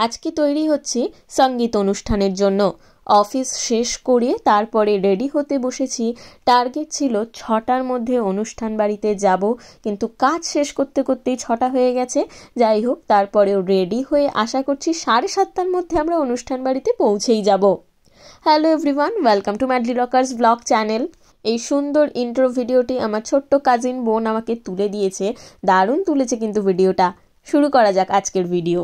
আজকে তৈরি হচ্ছি সঙ্গীত অনুষ্ঠানের জন্য। অফিস শেষ করে তারপরে রেডি হতে বসেছি। টার্গেট ছিল 6টার মধ্যে অনুষ্ঠান বাড়িতে যাব, কিন্তু কাজ শেষ করতে করতেই 6টা হয়ে গেছে। যাই হোক, তারপরেও রেডি হয়ে আশা করছি 7:30টার মধ্যে আমরা অনুষ্ঠান বাড়িতে পৌঁছেই যাব। Hello everyone, welcome to madly Rockerz blog channel. এই সুন্দর ইন্ট্রো ভিডিওটি আমার ছোট্ট কাজিন বোন আমাকে তুলে দিয়েছে। দারুণ তুলেছে কিন্তু ভিডিওটা। শুরু করা যাক আজকের ভিডিও।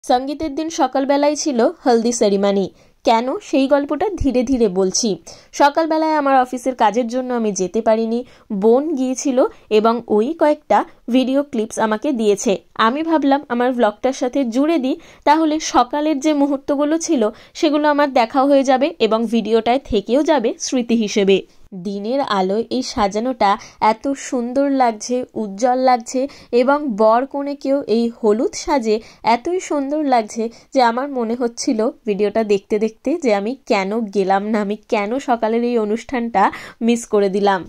সঙ্গীতের দিন সকালবেলায় ছিল হলদি সেরিমনি। কেন, সেই গল্পটা ধীরে ধীরে বলছি। সকালবেলায় আমার অফিসের কাজের জন্য আমি যেতে পারিনি, বোন গিয়েছিল এবং ওই কয়েকটা ভিডিও ক্লিপস আমাকে দিয়েছে। আমি ভাবলাম আমার ব্লগটার সাথে জুড়ে দিই, তাহলে সকালের যে মুহূর্তগুলো ছিল সেগুলো আমার দেখাও হয়ে যাবে এবং ভিডিওটায় থেকেও যাবে স্মৃতি হিসেবে। দিনের আলোয় এই সাজানোটা এত সুন্দর লাগছে, উজ্জ্বল লাগছে এবং বর কনেকেও এই হলুদ সাজে এতই সুন্দর লাগছে যে আমার মনে হচ্ছিল ভিডিওটা দেখতে দেখতে যে আমি কেন গেলাম না, আমি কেন সকালের এই অনুষ্ঠানটা মিস করে দিলাম।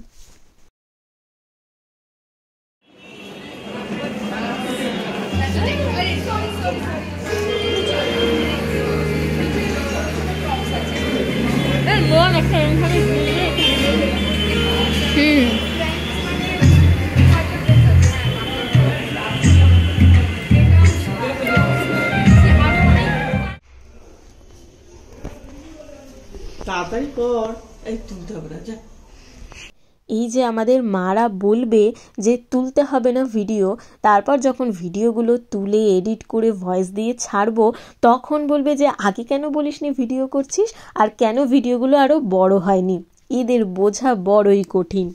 এই যে আমাদের মারা বলবে যে তুলতে হবে না ভিডিও, তারপর যখন ভিডিওগুলো তুলে এডিট করে ভয়েস দিয়ে ছাড়বো তখন বলবে যে আগে কেন বলিসনি ভিডিও করছিস, আর কেন ভিডিওগুলো আরো বড় হয়নি। এদের বোঝা বড়ই কঠিন।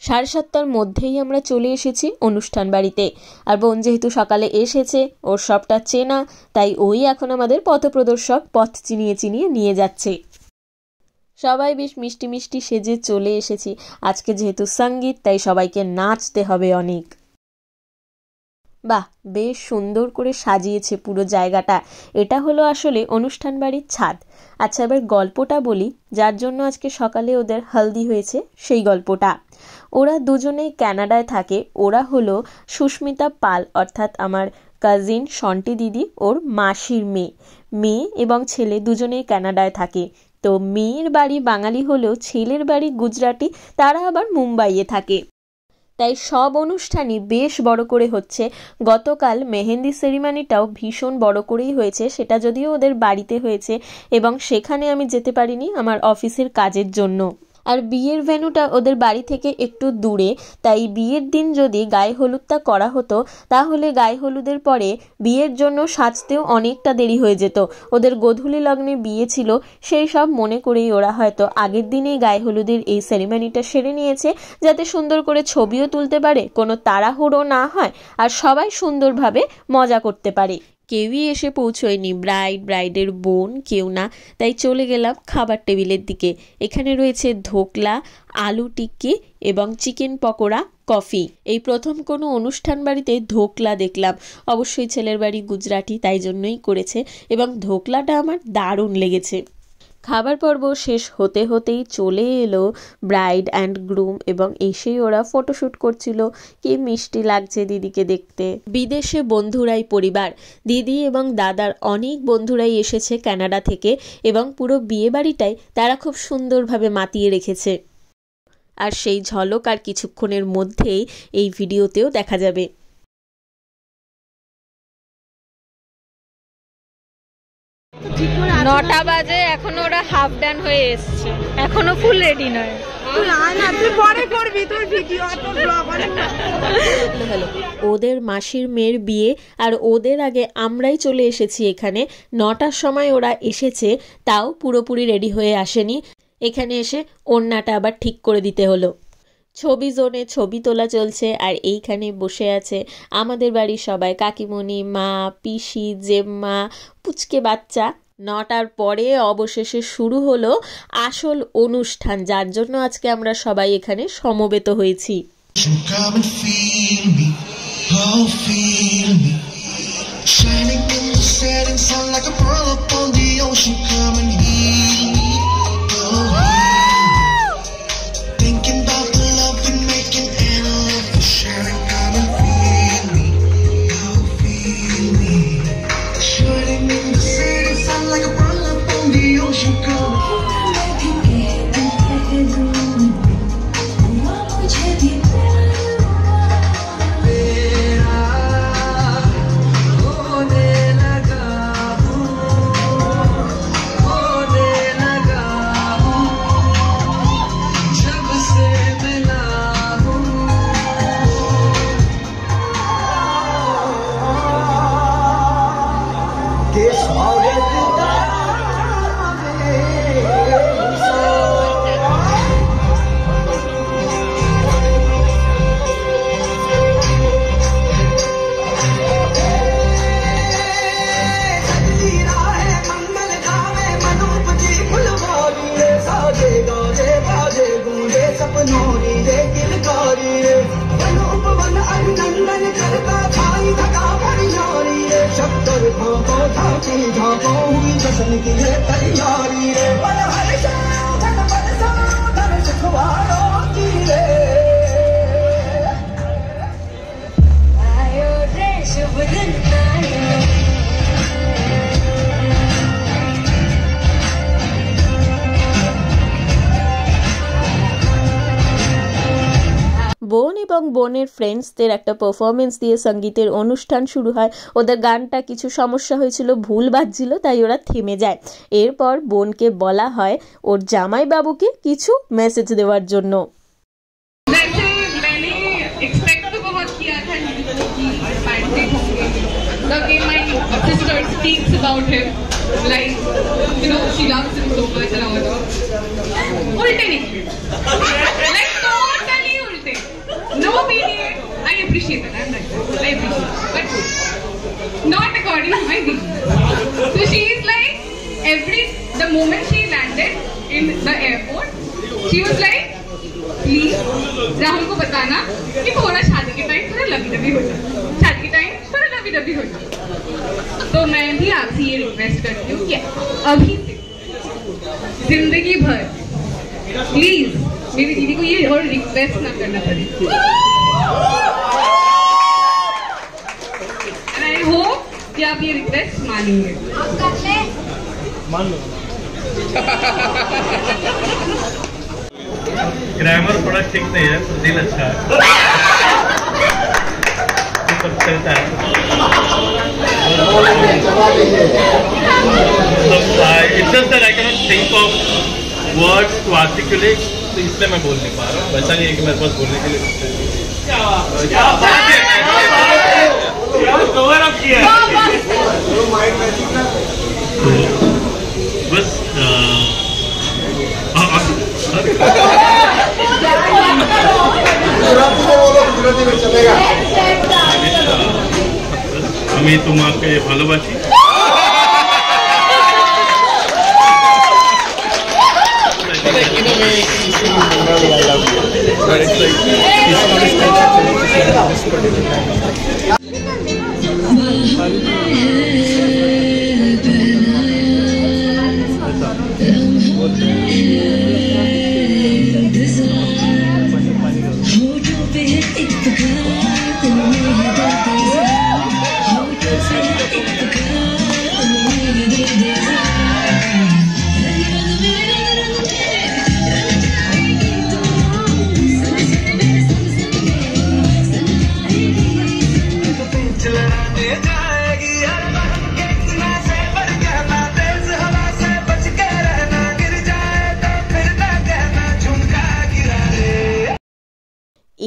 7:30টার মধ্যেই আমরা চলে এসেছি অনুষ্ঠান বাড়িতে। আর বোন যেহেতু সকালে এসেছে, ওর সবটা চেনা, তাই ওই এখন আমাদের পথপ্রদর্শক, পথ চিনিয়ে চিনিয়ে নিয়ে যাচ্ছে। সবাই বেশ মিষ্টি মিষ্টি সেজে চলে এসেছি। আজকে যেহেতু সঙ্গীত, তাই সবাইকে নাচতে হবে অনেক। বাহ, বেশ সুন্দর করে সাজিয়েছে পুরো জায়গাটা। এটা হলো আসলে অনুষ্ঠান বাড়ির ছাদ। আচ্ছা, এবার গল্পটা বলি, যার জন্য আজকে সকালে ওদের হলদি হয়েছে সেই গল্পটা। ওরা দুজনেই কানাডায় থাকে। ওরা হলো সুস্মিতা পাল, অর্থাৎ আমার কাজিন শন্টি দিদি, ওর মাসির মেয়ে এবং ছেলে দুজনেই কানাডায় থাকে। তো মেয়ের বাড়ি বাঙালি হলেও ছেলের বাড়ি গুজরাটি, তারা আবার মুম্বাইয়ে থাকে। তাই সব অনুষ্ঠানই বেশ বড় করে হচ্ছে। গতকাল মেহেন্দি সেরিমনিটাও ভীষণ বড় করেই হয়েছে, সেটা যদিও ওদের বাড়িতে হয়েছে এবং সেখানে আমি যেতে পারিনি আমার অফিসের কাজের জন্য। আর বিয়ের ভেন্যুটা ওদের বাড়ি থেকে একটু দূরে, তাই বিয়ের দিন যদি গায়ে হলুদটা করা হতো তাহলে গায়ে হলুদের পরে বিয়ের জন্য সাজতেও অনেকটা দেরি হয়ে যেত। ওদের গোধূলি লগ্নে বিয়ে ছিল, সেই সব মনে করেই ওরা হয়তো আগের দিনেই গায়ে হলুদের এই সেরিমনিটা সেরে নিয়েছে, যাতে সুন্দর করে ছবিও তুলতে পারে, কোনো তাড়াহুড়ো না হয় আর সবাই সুন্দরভাবে মজা করতে পারে। কেউই এসে পৌঁছয়নি, ব্রাইডের বোন কেউ না। তাই চলে গেলাম খাবার টেবিলের দিকে। এখানে রয়েছে ধোকলা, আলু টিক্কি এবং চিকেন পকোড়া, কফি। এই প্রথম কোনো অনুষ্ঠান বাড়িতে ধোকলা দেখলাম। অবশ্যই ছেলের বাড়ি গুজরাটি, তাই জন্যই করেছে এবং ধোকলাটা আমার দারুণ লেগেছে। খাবার পর্ব শেষ হতে হতেই চলে এলো ব্রাইড অ্যান্ড গ্রুম এবং এসেই ওরা ফটোশ্যুট করছিল। কি মিষ্টি লাগছে দিদিকে দেখতে। বিদেশে বন্ধুরাই পরিবার। দিদি এবং দাদার অনেক বন্ধুরাই এসেছে কানাডা থেকে এবং পুরো বিয়ে বাড়িটাই তারা খুব সুন্দরভাবে মাতিয়ে রেখেছে। আর সেই ঝলক আর কিছুক্ষণের মধ্যেই এই ভিডিওতেও দেখা যাবে। নটা বাজে, এখনো ওরা হাফ ডান হয়ে এসছে, এখনো ফুল রেডি নয়। ওদের মাসির মেয়ের বিয়ে আর ওদের আগে আমরাই চলে এসেছি এখানে। 9টার সময় ওরা এসেছে, তাও পুরোপুরি রেডি হয়ে আসেনি। এখানে এসে ওড়নাটা আবার ঠিক করে দিতে হলো। ছবি জোনে ছবি তোলা চলছে আর এইখানে বসে আছে আমাদের বাড়ির সবাই, কাকিমণি, মা, পিসি, জেম্মা, পুচকে বাচ্চা। 9টার পরে অবশেষে শুরু হলো আসল অনুষ্ঠান, যার জন্য আজকে আমরা সবাই এখানে সমবেত হয়েছি। Thinking বোন এবং বোনের ফ্রেন্ডসদের একটা পারফরমেন্স দিয়ে সঙ্গীতের অনুষ্ঠান শুরু হয়। ওদের গানটা কিছু সমস্যা হয়েছিল, ভুল বাজছিল, তাই ওরা থেমে যায়। এরপর বোনকে বলা হয় ওর জামাই বাবুকে কিছু মেসেজ দেওয়ার জন্য। No BDA, I appreciate that. I'm like that. I appreciate it. But not according to my BDA. So she is like, the moment she landed in the airport, she was like, please, Rahul को बताना कि थोड़ा शादी के time थोड़ा लवी हो जाए. शादी के टाइम थोड़ा लवी हो जाए. तो मैं भी आपसे ये रिक्वेस्ट करती हूँ कि अभी से जिंदगी भर प्लीज मेरी दीदी को ये और रिक्वेस्ट ना करना पड़े. एंड आई होप कि आप ये रिक्वेस्ट मानेंगे. मान लो. ग्रामर थोड़ा ठीक नहीं है, दिल अच्छा है. सब चलता है. It's just that I cannot think of words to articulate, तो इसलिए मैं बोल नहीं पा रहा हूँ. वैसा नहीं है कि मेरे पास बोलने के लिए बस আমি তোমাকে ভালোবাসি.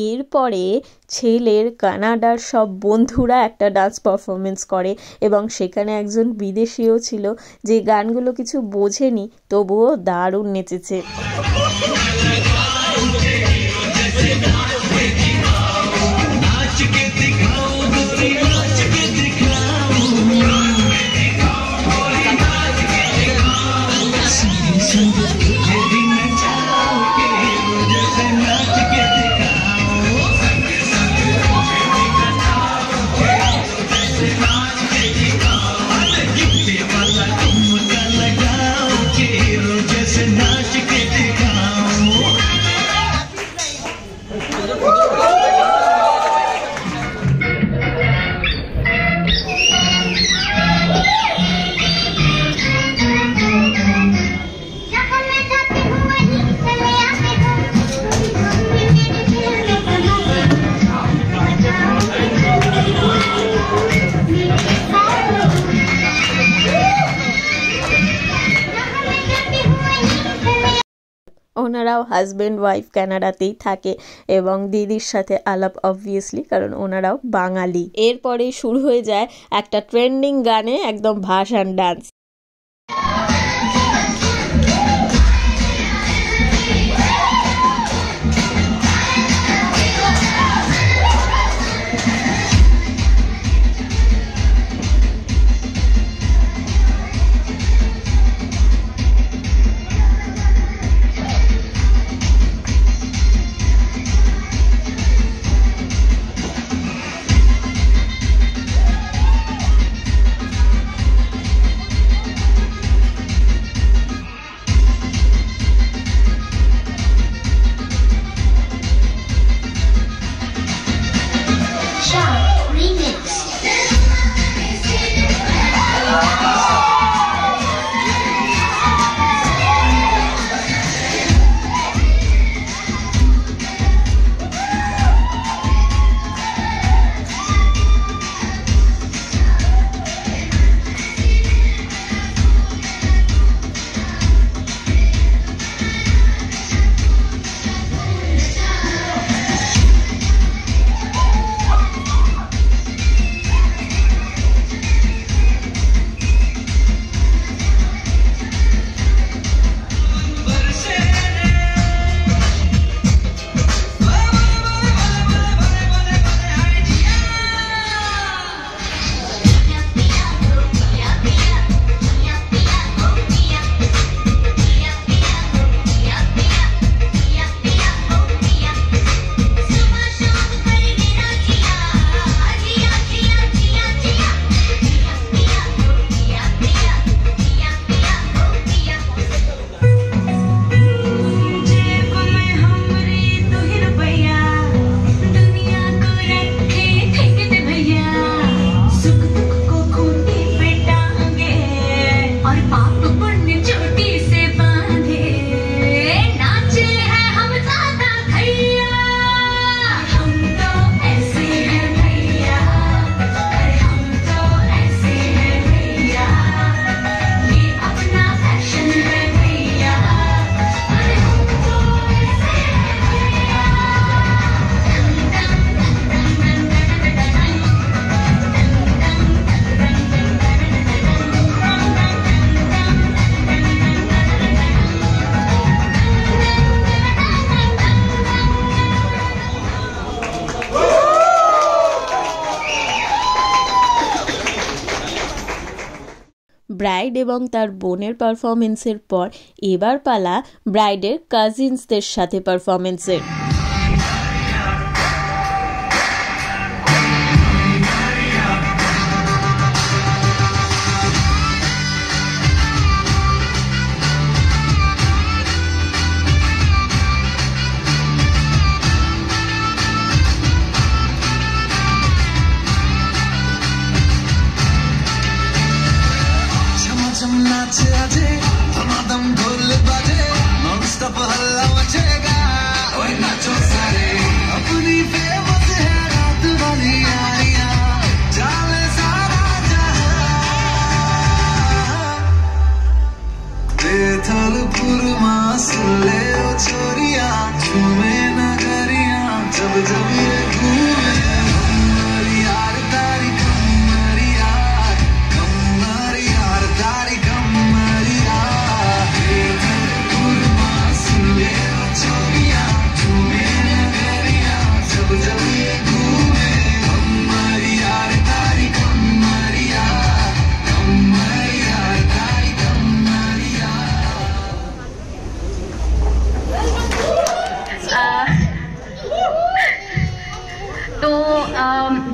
এরপরে ছেলের কানাডার সব বন্ধুরা একটা ডান্স পারফরমেন্স করে এবং সেখানে একজন বিদেশিও ছিল যে গানগুলো কিছু বোঝেনি, তবুও দারুণ নেচেছে। ওনারাও হাজব্যান্ড ওয়াইফ কানাডাতেই থাকে এবং দিদির সাথে আলাপ অবভিয়াসলি, কারণ ওনারাও বাঙালি। এরপরে শুরু হয়ে যায় একটা ট্রেন্ডিং গানে একদম ভাসান ডান্স। ব্রাইড এবং তার বোনের পারফরমেন্সের পর এবার পালা ব্রাইডের কাজিনসদের সাথে পারফরমেন্সের।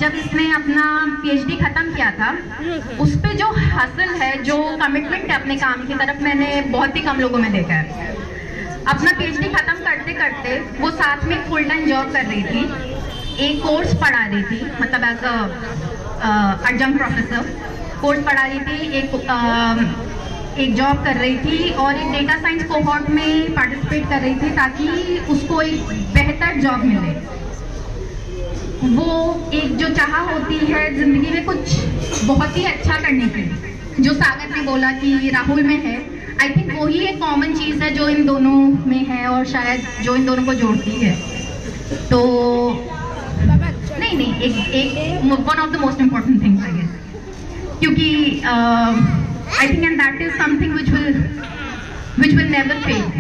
जब इसने अपना पीएचडी खत्म किया था, उस पे जो हासिल है, जो कमिटमेंट है अपने काम की तरफ, मैंने बहुत ही कम लोगों में देखा है। अपना पीएचडी खत्म करते करते वो साथ में फुल टाइम जॉब कर रही थी, एक कोर्स पढ़ा रही थी, मतलब as a adjunct professor course पढ़ा रही थी, एक जॉब कर रही थी और एक डेटा साइंस कोहॉर्ट में पार्टिसिपेट कर रही थी ताकि उसको एक बेहतर जॉब मिले। वो एक जो चाह होती है जिंदगी में कुछ बहुत ही अच्छा करने की, जो सागर ने बोला कि राहुल में है, आई थिंक वही एक कॉमन चीज़ है जो इन दोनों में है और शायद जो इन दोनों को जोड़ती है। तो नहीं एक one of the most important things I guess, क्योंकि I think and that is something which will never fade.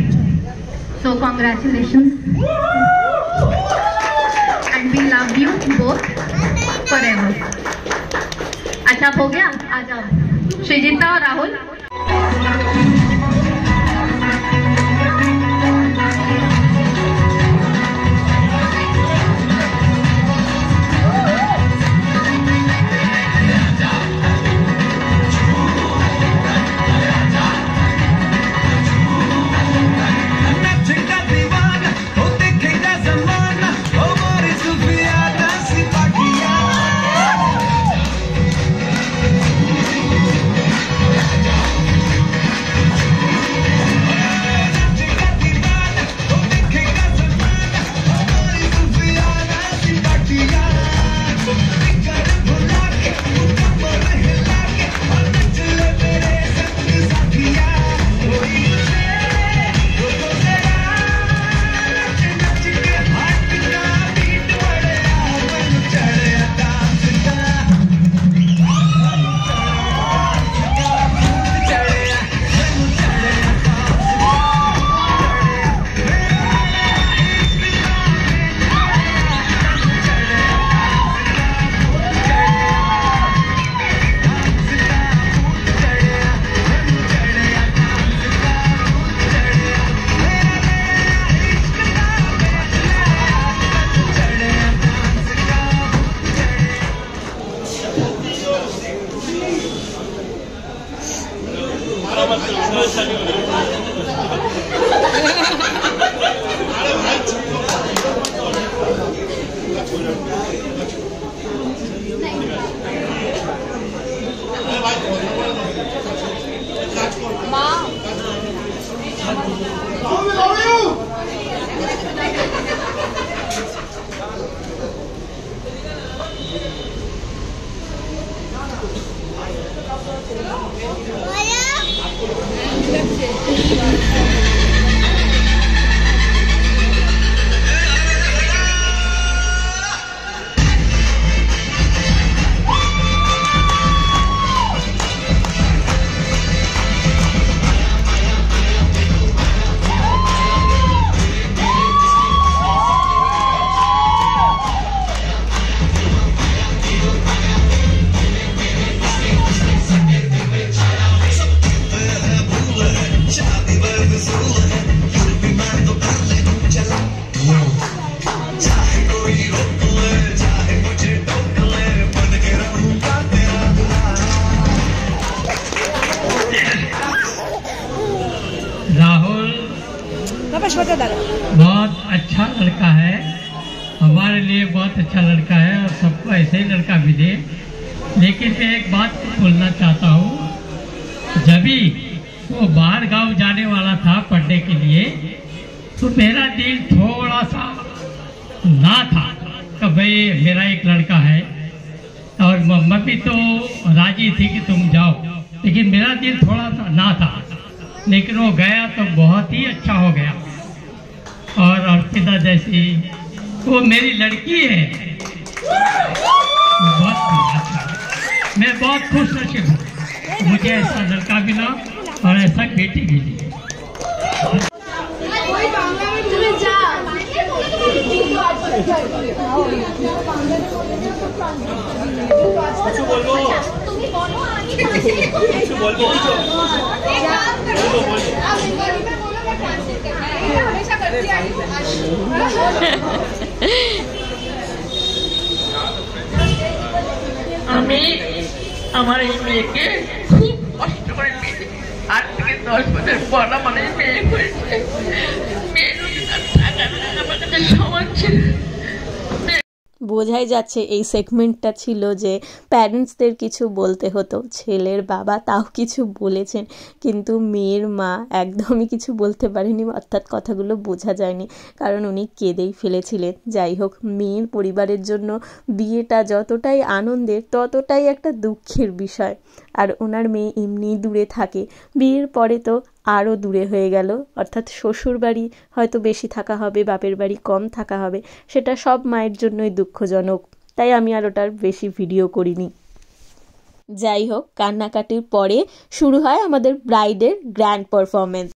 So congratulations. We love you both forever. अच्छा हो गया, आ जाओ श्रीजिता और राहुल। लड़का है, हमारे लिए बहुत अच्छा लड़का है और सबको ऐसे ही लड़का मिले। लेकिन मैं एक बात बोलना चाहता हूँ, जब भी वो बाहर गांव जाने वाला था पढ़ने के लिए, तो मेरा दिल थोड़ा सा ना था कि भाई मेरा एक लड़का है, और मम्मी तो राजी थी कि तुम जाओ, लेकिन मेरा दिल थोड़ा सा ना था। लेकिन वो गया तो बहुत ही अच्छा हो गया। और अर्पिता जैसी वो मेरी लड़की है, बहुत अच्छा। मैं बहुत खुश नसीब हूँ, मुझे ऐसा लड़का मिला और ऐसा बेटी मिली। আমি আমার এই মেয়েকে খুব কষ্ট করে পেয়েছি। 8 থেকে 10 বছর পর আমার এই মেয়ে হয়েছে। মেয়ের আমার কাছে সমান ছিল। বোঝাই যাচ্ছে এই সেগমেন্টটা ছিল যে প্যারেন্টসদের কিছু বলতে হতো, ছেলের বাবা তাও কিছু বলেছেন, কিন্তু মেয়ের মা একদমই কিছু বলতে পারেনি, অর্থাৎ কথাগুলো বোঝা যায়নি, কারণ উনি কেঁদেই ফেলেছিলেন। যাই হোক, মেয়ের পরিবারের জন্য বিয়েটা যতটাই আনন্দের ততটাই একটা দুঃখের বিষয়। আর ওনার মেয়ে এমনি দূরে থাকে, বিয়ের পরে তো আরও দূরে হয়ে গেল, অর্থাৎ শ্বশুর বাড়ি হয়তো বেশি থাকা হবে, বাপের বাড়ি কম থাকা হবে, সেটা সব মায়ের জন্যই দুঃখজনক। তাই আমি আর ওটার বেশি ভিডিও করিনি। যাই হোক, কান্নাকাটির পরে শুরু হয় আমাদের ব্রাইডের গ্র্যান্ড পারফরমেন্স।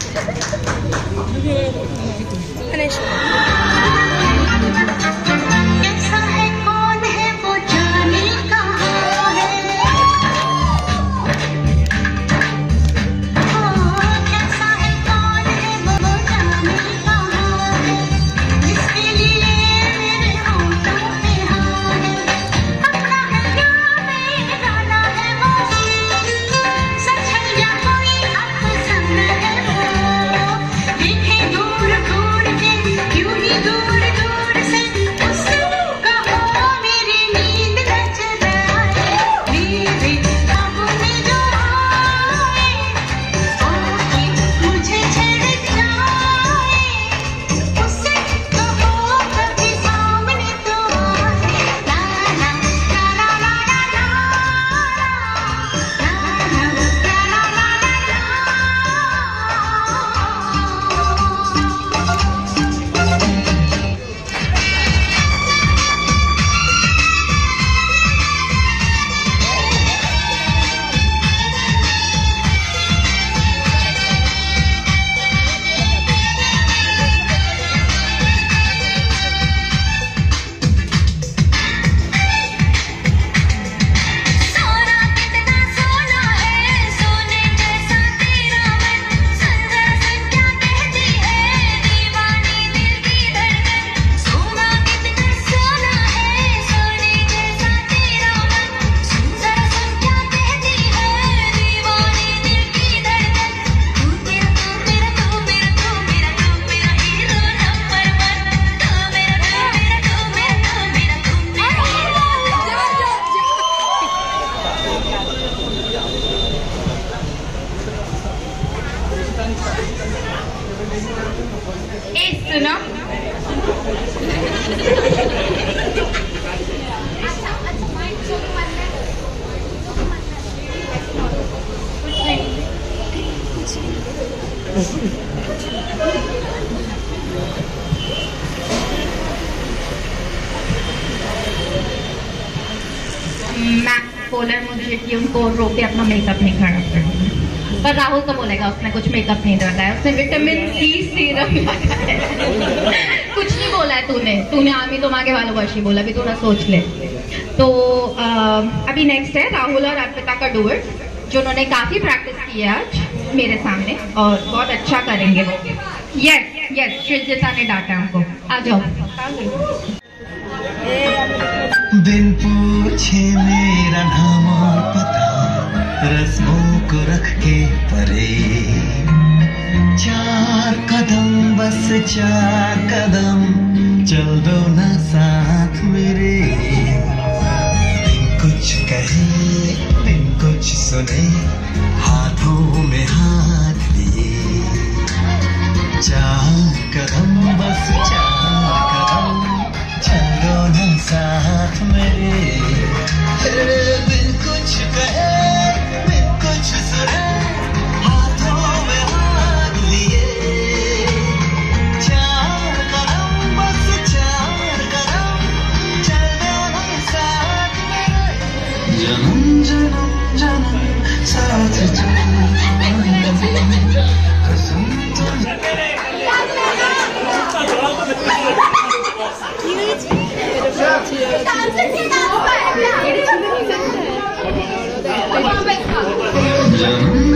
बोला मुझे कि उनको रोके अपना मेकअप नहीं खराब करना, पर राहुल तो बोलेगा उसने कुछ मेकअप नहीं लगाया, उसने विटामिन सी सीरम लगाया कुछ नहीं बोला है तूने आमी तुम आगे वालों को बोला भी थोड़ा सोच ले। तो अभी नेक्स्ट है राहुल और अर्पिता का डुएट, जो उन्होंने काफी प्रैक्टिस की है आज मेरे सामने और बहुत अच्छा करेंगे वो। यस श्रीजिता ने डांटा हमको। आ जाओ। बिन पूछे मेरा नाम और पता रस्मों को रख के परे, 4 कदम बस 4 कदम चल दो ना साथ मेरे, बिन कुछ कहे बिन कुछ सुने, हाथों में हाथ लिए, 4 कदम बस 4 कदम, चल दो ना साथ मेरे, बिन कुछ कहे बिन कुछ सुने, हाथों में हाथ लिए, 4 कदम बस 4 कदम, चल दो ना साथ मेरे, जन्म जन्म जन्म साथ चलना, कसम जन्म जन्म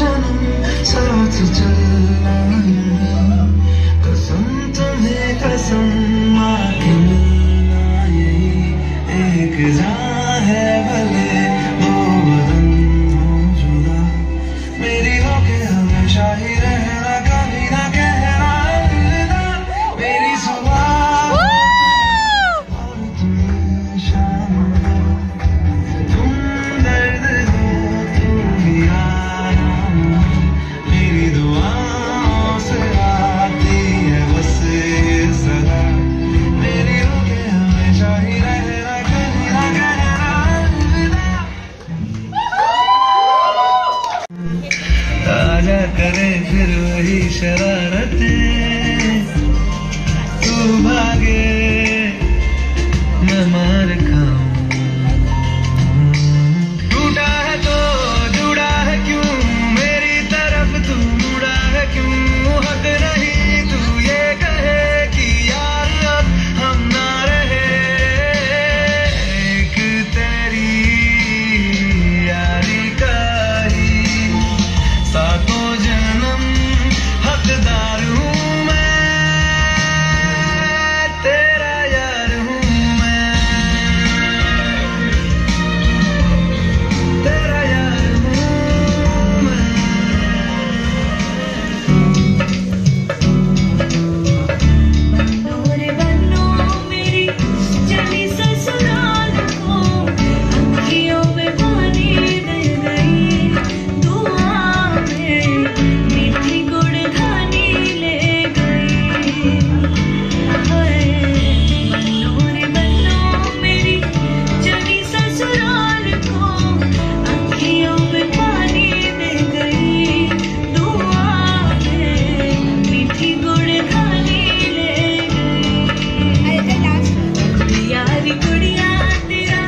जन्म साथ चलना, कसम तुम्हें कसम आके मिलना, यही एक जान है भले दो बदन हो जुदा, मेरी होके हमेशा ही रहना, कभी ना कहना अलविदा, मेरी सुबह और तुम शाम को, तुम दर्द हो तुम ही आराम, मेरी दुआओं से आती है बस ये सदा, मेरी होके हमेशा ही रहना, कभी ना कहना अलविदा, ताजा करे फिर वही शरारतें, तू भागे मैं मार खाऊं, टूटा है तो जुड़ा है क्यों, मेरी तरफ तू मुड़ा है क्यों, हक नहीं तू ये कहे कि यार अब हम ना रहे, एक तेरी यारी का ही सातों जन्म हकदार हूँ मैं, तेरा यार हूँ मैं, तेरा यार हूँ मैं। रे बन्नो मेरी चली ससुराल को, अखियों में पानी दे गई, दुआ में मीठी गुड़धानी ले गई, हाय बन्नो रे बन्नो मेरी चली ससुराल को, अखियों में पानी दे गई, दुआ में मीठी गुड़धानी ले गई, यारी गुड़िया तेरा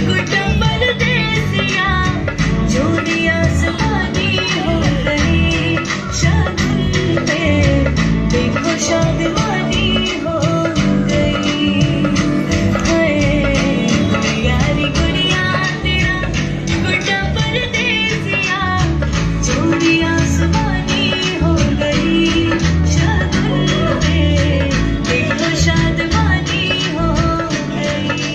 गुड्डा परदेसिया, जोड़ी आसमानी हो गई, शगुन पे देखो शादमानी हो गई, हाय यारी गुड़िया तेरा गुड्डा परदेसिया, जोड़ी आसमानी हो गई, शगुन पे देखो शादमानी हो गई।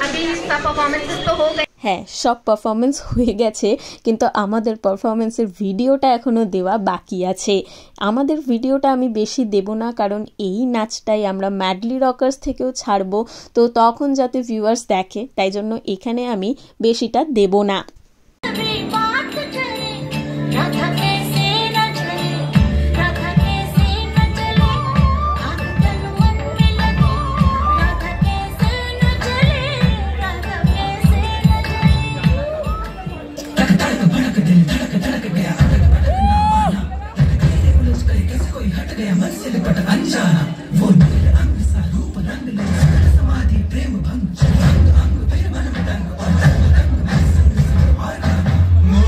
अभी इसका परफॉर्मेंसेस तो हो गए, হ্যাঁ, সব পারফরমেন্স হয়ে গেছে, কিন্তু আমাদের পারফরমেন্সের ভিডিওটা এখনও দেওয়া বাকি আছে। আমাদের ভিডিওটা আমি বেশি দেব না, কারণ এই নাচটাই আমরা ম্যাডলি রকার্স থেকেও ছাড়বো, তো তখন যাতে ভিউয়ার্স দেখে, তাই জন্য এখানে আমি বেশিটা দেব না। वो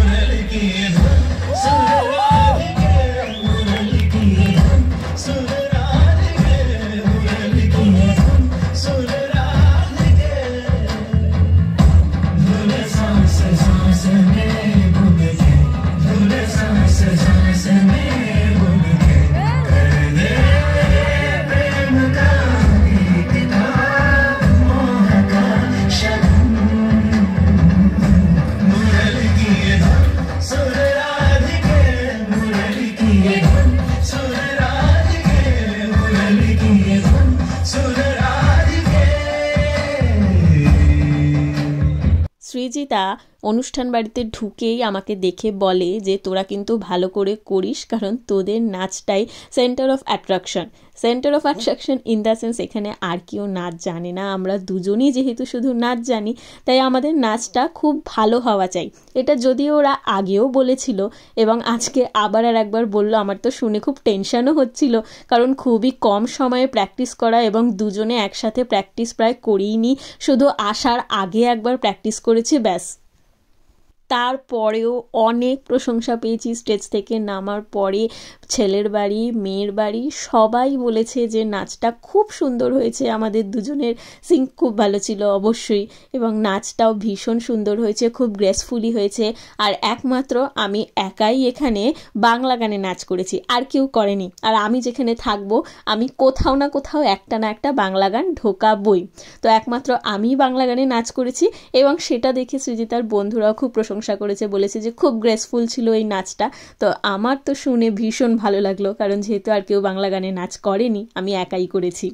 সৃজিতা অনুষ্ঠান বাড়িতে ঢুকেই আমাকে দেখে বলে যে তোরা কিন্তু ভালো করে করিস, কারণ তোদের নাচটাই centre of attraction. Centre of attraction in the sense এখানে আর কেউ নাচ জানে না, আমরা দুজনই যেহেতু শুধু নাচ জানি, তাই আমাদের নাচটা খুব ভালো হওয়া চাই। এটা যদিও ওরা আগেও বলেছিল এবং আজকে আবার আর একবার বললো। আমার তো শুনে খুব টেনশনও হচ্ছিল, কারণ খুবই কম সময়ে প্র্যাকটিস করা এবং দুজনে একসাথে প্র্যাকটিস প্রায় করিনি, শুধু আসার আগে একবার প্র্যাকটিস করেছি ব্যাস। তারপরেও অনেক প্রশংসা পেয়েছি স্টেজ থেকে নামার পরে। ছেলের বাড়ি, মেয়ের বাড়ি সবাই বলেছে যে নাচটা খুব সুন্দর হয়েছে, আমাদের দুজনের সিং খুব ভালো ছিল অবশ্যই, এবং নাচটাও ভীষণ সুন্দর হয়েছে, খুব গ্রেসফুলি হয়েছে। আর একমাত্র আমি একাই এখানে বাংলা গানে নাচ করেছি, আর কেউ করেনি। আর আমি যেখানে থাকবো আমি কোথাও না কোথাও একটা না একটা বাংলা গান ঢোকাবই, তো একমাত্র আমি বাংলা গানে নাচ করেছি। এবং সেটা দেখে সৃজিতার বন্ধুরাও খুব প্রশংসা করেছে, বলেছে যে খুব গ্রেসফুল ছিল এই নাচটা। তো আমার তো শুনে ভীষণ ভালো লাগলো, কারণ যেহেতু আর কেউ বাংলা গানে নাচ করেনি, আমি একাই করেছি।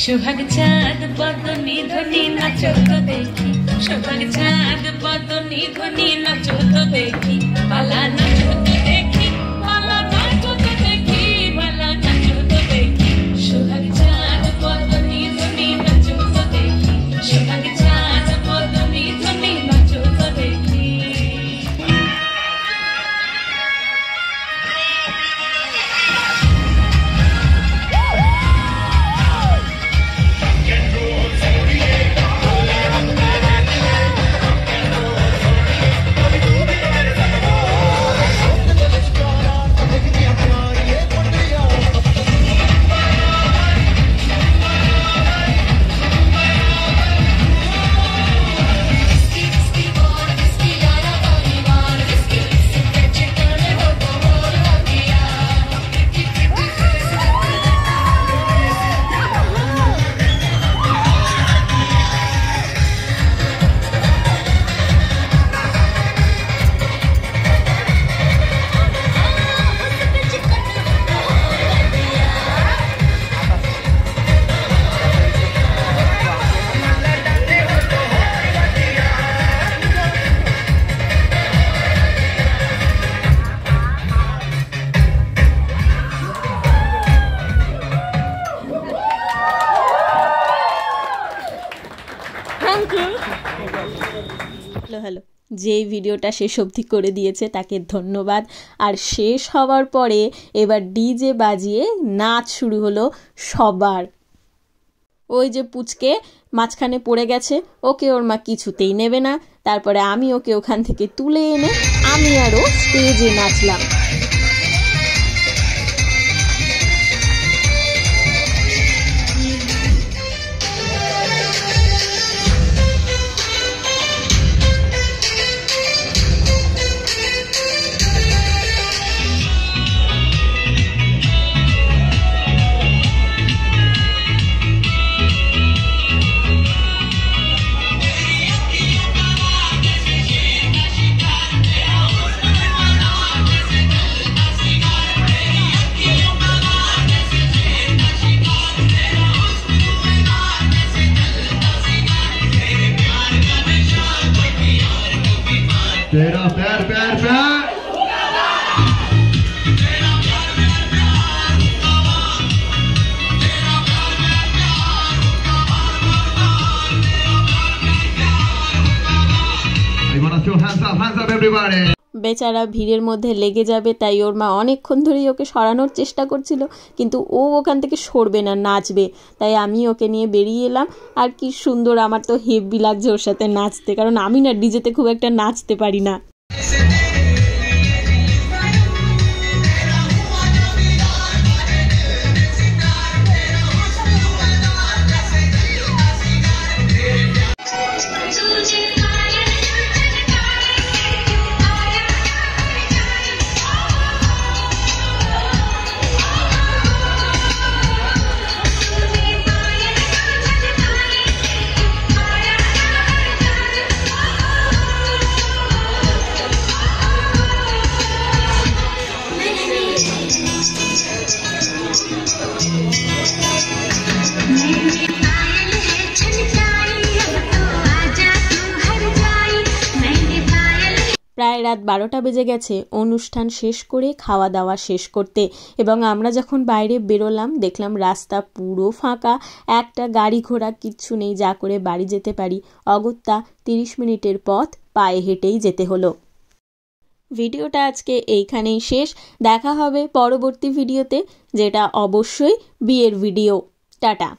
সোহাগ চাঁদ বদনি ধ্বনি নাচো তো দেখি, সোহাগ চাঁদ বদনি ধ্বনি নাচো তো দেখি, পালা নাচো তো দেখি, পালা নাচো তো দেখি, পালা নাচো তো দেখি, সোহাগ চাঁদ বদনি ধ্বনি নাচো তো দেখি, সোহাগ চাঁদ বদনি ধ্বনি নাচো তো দেখি। হ্যালো, যে ভিডিওটা শেষ অবধি করে দিয়েছে তাকে ধন্যবাদ। আর শেষ হওয়ার পরে এবার ডিজে বাজিয়ে নাচ শুরু হলো সবার। ওই যে পুচকে মাঝখানে পড়ে গেছে, ওকে ওর মা কিছুতেই নেবে না, তারপরে আমি ওকে ওখান থেকে তুলে এনে আমি আরও স্টেজে নাচলাম। तेरा प्यार प्यार प्यार hands up everybody. বেচারা ভিড়ের মধ্যে লেগে যাবে, তাই ওর মা অনেকক্ষণ ধরেই ওকে সরানোর চেষ্টা করছিল, কিন্তু ও ওখান থেকে সরবে না, নাচবে। তাই আমি ওকে নিয়ে বেরিয়ে এলাম। আর কি সুন্দর, আমার তো হেভি লাগছে ওর সাথে নাচতে, কারণ আমি না ডিজেতে খুব একটা নাচতে পারি না। প্রায় রাত 12টা বেজে গেছে অনুষ্ঠান শেষ করে খাওয়া দাওয়া শেষ করতে, এবং আমরা যখন বাইরে বেরোলাম দেখলাম রাস্তা পুরো ফাঁকা, একটা গাড়ি ঘোড়া কিচ্ছু নেই যা করে বাড়ি যেতে পারি। অগত্যা 30 মিনিটের পথ পায়ে হেঁটেই যেতে হলো। ভিডিওটা আজকে এইখানেই শেষ। দেখা হবে পরবর্তী ভিডিওতে, যেটা অবশ্যই বিয়ের ভিডিও। টাটা।